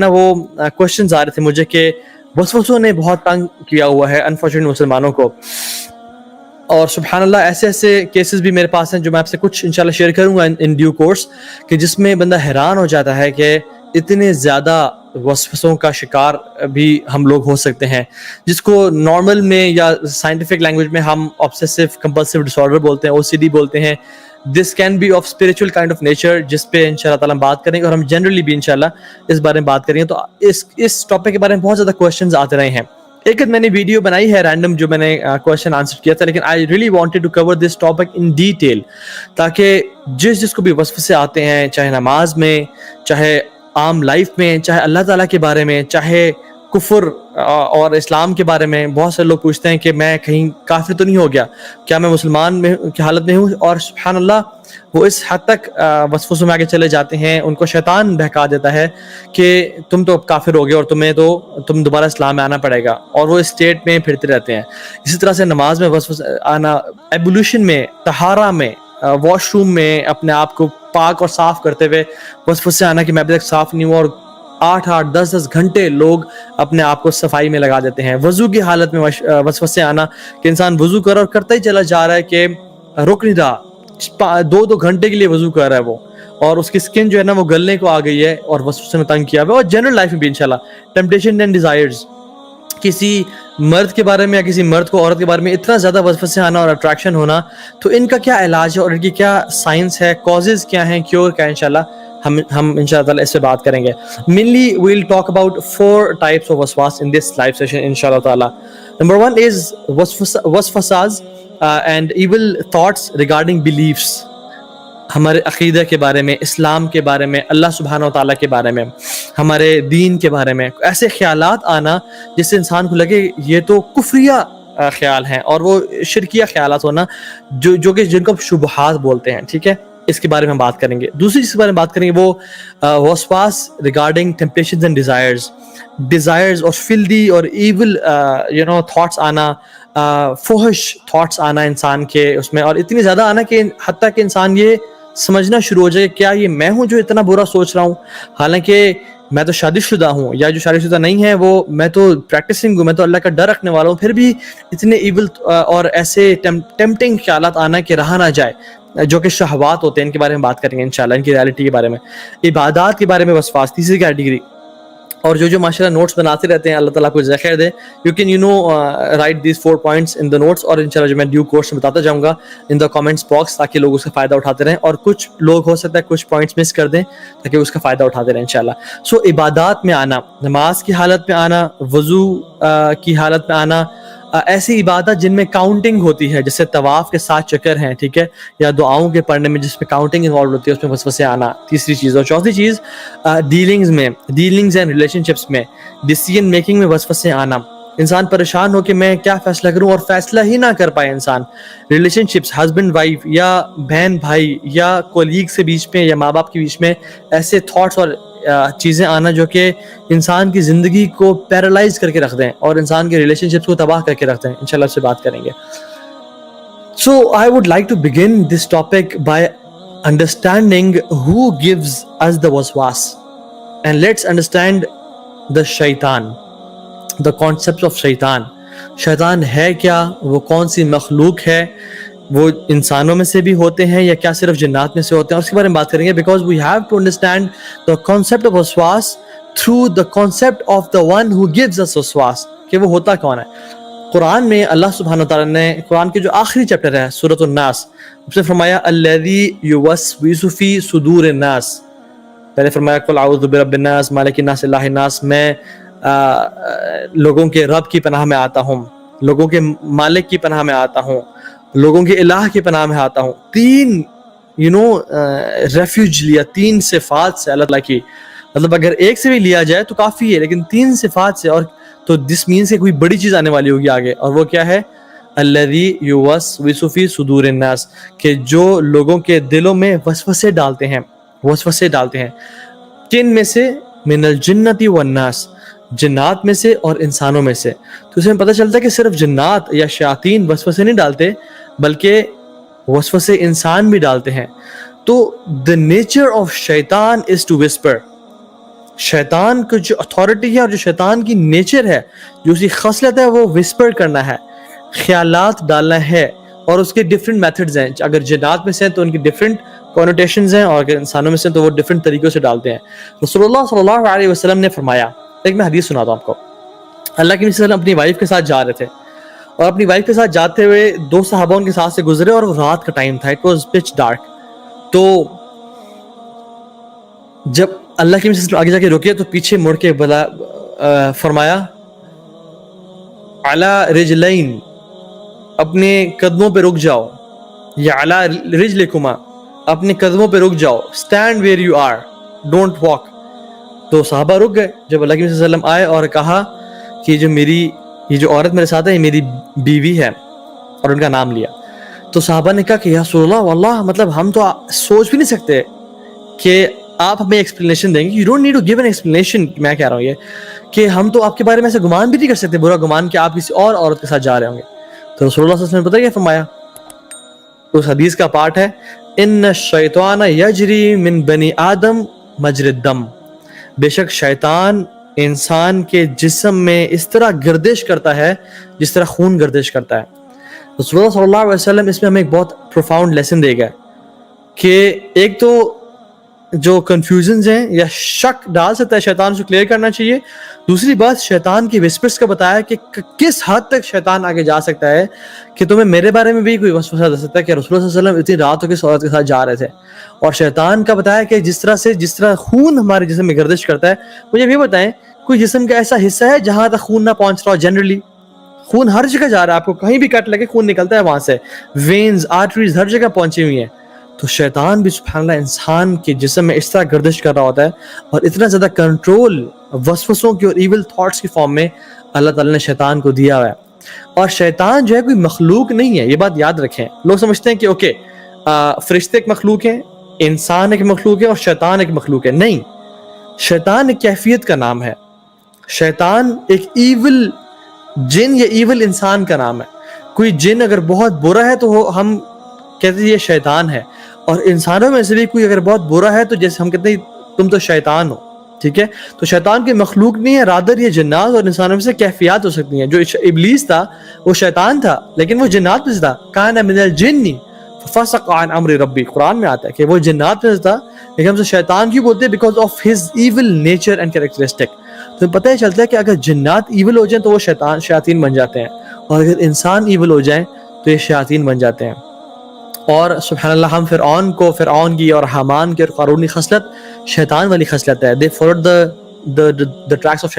نا وہ کوشچنز آ رہے تھے مجھے کہ وسوسوں نے بہت تنگ کیا ہوا ہے انفارچونیٹ مسلمانوں کو، اور سبحان اللہ ایسے ایسے کیسز بھی میرے پاس ہیں جو میں آپ سے کچھ انشاءاللہ شیئر کروں گا ان ڈیو کورس، کہ جس میں بندہ حیران ہو جاتا ہے کہ اتنے زیادہ وسوسوں کا شکار بھی ہم لوگ ہو سکتے ہیں، جس کو نارمل میں یا سائنٹیفک لینگویج میں ہم آبسیسو کمپلسیو ڈس آرڈر بولتے ہیں، OCD بولتے ہیں۔ This can be of spiritual kind of nature, جس پہ ان شاء اللہ تعالیٰ ہم بات کریں گے، اور ہم جنرلی بھی انشاءاللہ اس بارے میں بات کریں گے۔ تو اس ٹاپک کے بارے میں بہت زیادہ کویشچنز آتے رہے ہیں۔ ایک میں نے ویڈیو بنائی ہے رینڈم جو میں نے کویشچن آنسر کیا تھا، لیکن I really wanted to cover this topic in detail, تاکہ جس کو بھی وسوسے آتے ہیں، چاہے نماز میں، چاہے عام لائف میں، چاہے اللہ تعالیٰ کے بارے میں، چاہے کفر اور اسلام کے بارے میں، بہت سے لوگ پوچھتے ہیں کہ میں کہیں کافر تو نہیں ہو گیا، کیا میں مسلمان میں کی حالت میں ہوں؟ اور سبحان اللہ وہ اس حد تک وسوسوں میں آگے چلے جاتے ہیں، ان کو شیطان بہکا دیتا ہے کہ تم تو کافر ہو گئے اور تم دوبارہ اسلام میں آنا پڑے گا، اور وہ اسٹیٹ میں پھرتے رہتے ہیں۔ اسی طرح سے نماز میں وسوسہ آنا، ایبولیوشن میں، طہارہ میں، واش روم میں اپنے آپ کو پاک اور صاف کرتے ہوئے وسوسے آنا کہ میں ابھی تک صاف نہیں ہوں، اور 8 10 گھنٹے لوگ اپنے آپ کو صفائی میں لگا دیتے ہیں۔ وضو کی حالت میں وسوسے آنا کہ انسان وضو کر اور کرتا ہی چلا جا رہا ہے کہ رک نہیں رہا، 2 گھنٹے کے لیے وضو کر رہا ہے وہ، اور اس کی سکن جو ہے نا وہ گلنے کو آ گئی ہے اور وسوسے میں تنگ کیا ہوا ہے۔ اور جنرل لائف میں بھی انشاءاللہ ٹیمپٹیشن اینڈ ڈیزائرز، کسی مرد کے بارے میں یا کسی مرد کو عورت کے بارے میں اتنا زیادہ وسوسے آنا اور اٹریکشن ہونا، تو ان کا کیا علاج ہے اور ان کی کیا سائنس ہے، کازز کیا ہیں، کیور کیا ہے، انشاءاللہ ہم انشاءاللہ تعالیٰ اس پہ بات کریں گے۔ Mainly we will talk about 4 types of وسواس in this live session انشاءاللہ تعالیٰ۔ Number 1 is وسوساز and evil thoughts regarding beliefs، ہمارے عقیدہ کے بارے میں، اسلام کے بارے میں، اللہ سبحانہ و تعالیٰ کے بارے میں، ہمارے دین کے بارے میں ایسے خیالات آنا جس سے انسان کو لگے یہ تو کفریہ خیال ہیں، اور وہ شرکیہ خیالات ہونا جو کہ جن کو شبہات بولتے ہیں، ٹھیک ہے، اس کے بارے میں ہم بات کریں گے۔ دوسری چیز کے بارے میں بات کریں گے وہ وسواس ریگارڈنگ ٹیمپٹیشنز اینڈ ڈیزائرز اور فلدی اور ایول تھاٹس آنا، فحش تھاٹس آنا انسان کے اس میں، اور اتنی زیادہ آنا کہ حتیٰ کہ انسان یہ سمجھنا شروع ہو جائے کہ کیا یہ میں ہوں جو اتنا برا سوچ رہا ہوں، حالانکہ میں تو شادی شدہ ہوں، یا جو شادی شدہ نہیں ہے وہ میں تو پریکٹسنگ ہوں، میں تو اللہ کا ڈر رکھنے والا ہوں، پھر بھی اتنے ایول اور ایسے ٹیمپٹنگ خیالات آنا کہ رہا نہ جائے، جو کہ شہوات ہوتے ہیں، ان کے بارے میں بات کریں گے انشاءاللہ، ان کی ریالٹی کے بارے میں۔ عبادات کے بارے میں وسواس، تیسری کیٹیگری، اور جو ماشاءاللہ نوٹس بناتے رہتے ہیں، اللہ تعالیٰ کو جزائے خیر دے، you can write these 4 points in the notes, اور انشاءاللہ جو میں ڈیو کورس میں بتاتا جاؤں گا ان دا کامنٹس باکس، تاکہ لوگ اس کا فائدہ اٹھاتے رہیں، اور کچھ لوگ ہو سکتا ہے کچھ پوائنٹس مس کر دیں تاکہ اس کا فائدہ اٹھاتے رہیں انشاءاللہ۔ سو عبادات میں آنا، نماز کی حالت میں آنا، وضو کی حالت میں آنا، ایسی عبادت جن میں کاؤنٹنگ ہوتی ہے، جیسے طواف کے 7 چکر ہیں، ٹھیک ہے، یا دعاؤں کے پڑھنے میں جس میں کاؤنٹنگ انوالو ہوتی ہے، اس میں وسوسے آنا، تیسری چیز۔ اور چوتھی چیز ڈیلنگز اینڈ ریلیشن شپس میں، ڈیسیژن میکنگ میں وسوسے آنا، انسان پریشان ہو کہ میں کیا فیصلہ کروں اور فیصلہ ہی نہ کر پائے انسان۔ ریلیشن شپس، ہسبینڈ وائف یا بہن بھائی یا کولیگ سے بیچ میں یا ماں باپ کے بیچ میں ایسے تھاٹس اور چیزیں آنا جو کہ انسان کی زندگی کو پیرالائز کر کے رکھ دیں اور انسان کے ریلیشن شپس کو تباہ کر کے رکھ دیں، انشاءاللہ اس سے بات کریں گے۔ So I would like to begin this topic by understanding who gives us the waswas, and let's understand the shaitan, the concept of shaitan۔ شیطان ہے کیا، وہ کون سی مخلوق ہے، وہ انسانوں میں سے بھی ہوتے ہیں یا کیا صرف جنات میں سے ہوتے ہیں، اور اس کے بارے میں بات کریں گے، because we have to understand the concept of waswas through the concept of the one who gives us waswas، کہ وہ ہوتا کون ہے۔ قرآن میں اللہ سبحانہ وتعالیٰ نے قرآن کے جو آخری چیپٹر ہے سورۃ الناس، اس نے فرمایا الذی یوسوس فی صدور الناس، پہلے فرمایا قل اعوذ برب الناس مالک الناس الہ الناس، میں لوگوں کے رب کی پناہ میں آتا ہوں، لوگوں کے مالک کی پناہ میں آتا ہوں، لوگوں کے الہ کی پناہ میں آتا ہوں۔ 3 ریفیوج لیا، 3 صفات سے اللہ تعالیٰ کی، مطلب اگر ایک سے بھی لیا جائے تو کافی ہے، لیکن 3 صفات سے، اور تو دس مینس کہ کوئی بڑی چیز آنے والی ہوگی آگے، اور وہ کیا ہے؟ الذی یوسوس فی صدور الناس، کہ جو لوگوں کے دلوں میں وسوسے ڈالتے ہیں، وسوسے ڈالتے ہیں۔ کن میں سے؟ من الجنۃ والناس، جنات میں سے اور انسانوں میں سے۔ تو اس میں پتہ چلتا ہے کہ صرف جنات یا شیاطین وسوسے نہیں ڈالتے، بلکہ وسوسے انسان بھی ڈالتے ہیں۔ تو the nature of shaitan is to whisper، شیطان کو جو اتھارٹی ہے اور جو شیطان کی نیچر ہے، جو اس کی خصلت ہے، وہ وسپر کرنا ہے، خیالات ڈالنا ہے، اور اس کے ڈفرینٹ میتھڈز ہیں. اگر جنات میں سے ہیں تو ان کی ڈفرینٹ کونوٹیشنز ہیں، اور اگر انسانوں میں سے ہیں تو وہ ڈفرینٹ طریقوں سے ڈالتے ہیں. رسول اللہ صلی اللہ علیہ وسلم نے فرمایا، ایک میں حدیث سناتا ہوں آپ کو. اللہ کے نبی صلی اللہ علیہ وسلم اپنی وائف کے ساتھ جا رہے تھے، اور اپنی وائف کے ساتھ جاتے ہوئے دو صحابہ ان کے ساتھ سے گزرے، اور وہ رات کا ٹائم تھا، اٹ واز پچ ڈارک. تو جب اللہ کے نبی آگے جا کے رکے تو پیچھے مڑ کے فرمایا علی رجلین، اپنے قدموں پہ رک جاؤ، یا علی رجلکما، اپنے قدموں پہ رک جاؤ، stand where you are, don't walk. تو صحابہ رک گئے. جب اللہ کے نبی صلی اللہ علیہ وسلم آئے اور کہا کہ یہ جو عورت میرے ساتھ ہے یہ میری بیوی ہے، اور ان کا نام لیا، تو صحابہ نے کہا کہ یا رسول اللہ واللہ، مطلب ہم تو سوچ بھی نہیں سکتے کہ آپ ہمیں ایکسپلینیشن دیں گے. You don't need to give an explanation. میں کہہ رہا ہوں یہ کہ ہم تو آپ کے بارے میں ایسے گمان بھی نہیں کر سکتے، برا گمان، کہ آپ کسی اور عورت کے ساتھ جا رہے ہوں گے. تو رسول اللہ صلی اللہ علیہ وسلم نے پتہ کیا فرمایا؟ اس حدیث کا پارٹ ہے ان الشیطان یجری من بنی آدم مجری الدم، بے شک شیطان انسان کے جسم میں اس طرح گردش کرتا ہے جس طرح خون گردش کرتا ہے. رسول اللہ صلی اللہ علیہ وسلم اس میں ہمیں ایک بہت پروفاؤنڈ لیسن دے گا کہ ایک تو جو کنفیوژنز ہیں یا شک ڈال سکتا ہے شیطان، سے کلیئر کرنا چاہیے. دوسری بات، شیطان کی وسپرز کا بتایا کہ کس حد تک شیطان آگے جا سکتا ہے کہ تمہیں میرے بارے میں بھی کوئی وسوسہ دے سکتا ہے کہ رسول اللہ صلی اللہ علیہ وسلم اتنی رات ہو کے اس عورت کے ساتھ جا رہے تھے. اور شیطان کا بتایا کہ جس طرح خون ہمارے جسم میں گردش کرتا ہے. مجھے یہ بتائیں، کوئی جسم کا ایسا حصہ ہے جہاں تک خون نہ پہنچ رہا ہو؟ جنرلی خون ہر جگہ جا رہا ہے، آپ کو کہیں بھی کٹ لگے خون نکلتا ہے وہاں سے، وینز، آرٹریز ہر جگہ پہنچی ہوئی ہیں. تو شیطان بھی سبحان اللہ انسان کے جسم میں اس طرح گردش کر رہا ہوتا ہے، اور اتنا زیادہ کنٹرول وسوسوں کی اور ایول تھاٹس کی فارم میں اللہ تعالیٰ نے شیطان کو دیا ہوا ہے. اور شیطان جو ہے کوئی مخلوق نہیں ہے، یہ بات یاد رکھیں. لوگ سمجھتے ہیں کہ اوکے فرشتے ایک مخلوق ہیں، انسان ایک مخلوق ہے، اور شیطان ایک مخلوق ہے. نہیں، شیطان ایک کیفیت کا نام ہے. شیطان ایک ایول جن یا ایول انسان کا نام ہے. کوئی جن اگر بہت برا ہے تو ہم کہتے ہیں یہ شیطان ہے، اور انسانوں میں سے بھی کوئی اگر بہت برا ہے تو جیسے ہم کہتے ہیں تم تو شیطان ہو. ٹھیک ہے، تو شیطان کی مخلوق نہیں ہے، رادر یہ جنات اور انسانوں میں سے کیفیات ہو سکتی ہیں. جو ابلیس تھا وہ شیطان تھا، لیکن وہ جنات میں سے تھا. کان من الجن ففسق عن امر ربی، قرآن میں آتا ہے کہ وہ جنات میں سے تھا، لیکن ہم سے شیطان کیوں بولتے ہیں؟ Because of his evil nature and characteristic. تو پتہ ہی چلتا ہے کہ اگر جنات ایول ہو جائیں تو وہ شیاطین بن جاتے ہیں، اور اگر انسان ایول ہو جائیں تو یہ شیاطین بن جاتے ہیں. اور سبحان اللہ ہم فرعون کی اور حامان کی اور قارون کی خصلت شیطان والی خصلت ہے. they followed the tracks of